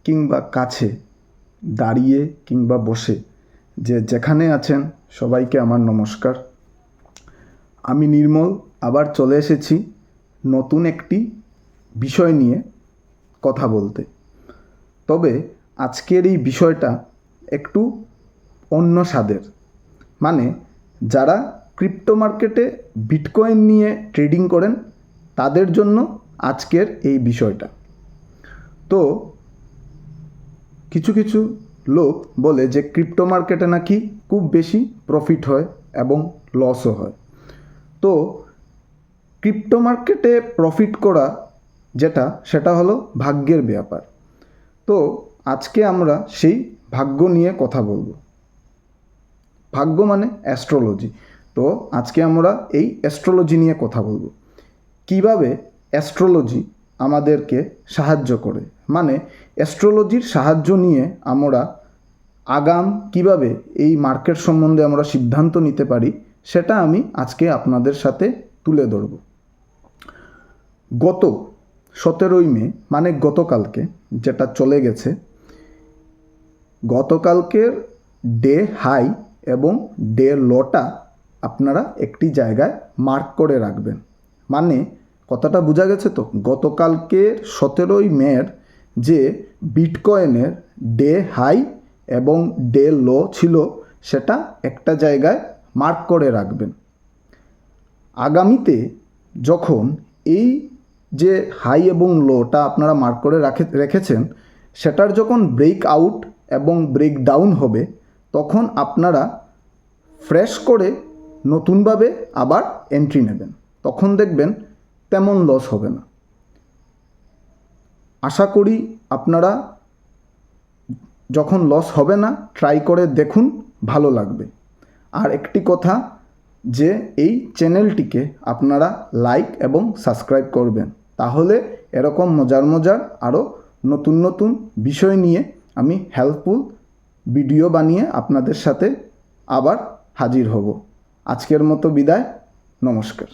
কিংবা কাছে, দাঁড়িয়ে কিংবা বসে, যে যেখানে আছেন সবাইকে আমার নমস্কার। আমি নির্মল আবার চলে এসেছি নতুন একটি বিষয় নিয়ে কথা বলতে। তবে আজকের এই বিষয়টা একটু অন্য স্বাদের। মানে যারা ক্রিপ্টো মার্কেটে বিটকয়েন নিয়ে ট্রেডিং করেন তাদের জন্য আজকের এই বিষয়টা। তো কিছু কিছু লোক বলে যে ক্রিপ্টো মার্কেটে নাকি খুব বেশি প্রফিট হয় এবং লসও হয়। তো ক্রিপ্টো মার্কেটে প্রফিট করা সেটা হলো ভাগ্যের ব্যাপার। তো আজকে আমরা সেই ভাগ্য নিয়ে কথা বলবো। ভাগ্য মানে অ্যাস্ট্রোলজি। তো আজকে আমরা এই অ্যাস্ট্রোলজি নিয়ে কথা বলবো। কিভাবে অ্যাস্ট্রোলজি আমাদেরকে সাহায্য করে, মানে অ্যাস্ট্রোলজির সাহায্য নিয়ে আমরা আগাম কিভাবে এই মার্কেট সম্বন্ধে আমরা সিদ্ধান্ত নিতে পারি, সেটা আমি আজকে আপনাদের সাথে তুলে ধরব। গত 17ই মে মানে গতকালকে, যেটা চলে গেছে, গতকালকের ডে হাই এবং ডে লোটা আপনারা একটি জায়গায় মার্ক করে রাখবেন। মানে কথাটা বোঝা গেছে তো? গতকালকে 17ই মের যে বিটকয়েনের ডে হাই এবং ডে লো ছিল সেটা একটা জায়গায় মার্ক করে রাখবেন। আগামীতে যখন এই যে হাই এবং লোটা আপনারা মার্ক করে রেখেছেন সেটার যখন ব্রেক আউট এবং ব্রেক ডাউন হবে, তখন আপনারা ফ্রেশ করে নতুনভাবে আবার এন্ট্রি নেবেন। তখন দেখবেন তেমন লস হবে না। আশা করি আপনারা যখন লস হবে না ট্রাই করে দেখুন, ভালো লাগবে। আর একটি কথা, যে এই চ্যানেলটিকে আপনারা লাইক এবং সাবস্ক্রাইব করবেন, তাহলে এরকম মজার আরও নতুন নতুন বিষয় নিয়ে আমি হেল্পফুল ভিডিও বানিয়ে আপনাদের সাথে আবার হাজির হব। আজকের মতো বিদায়, নমস্কার।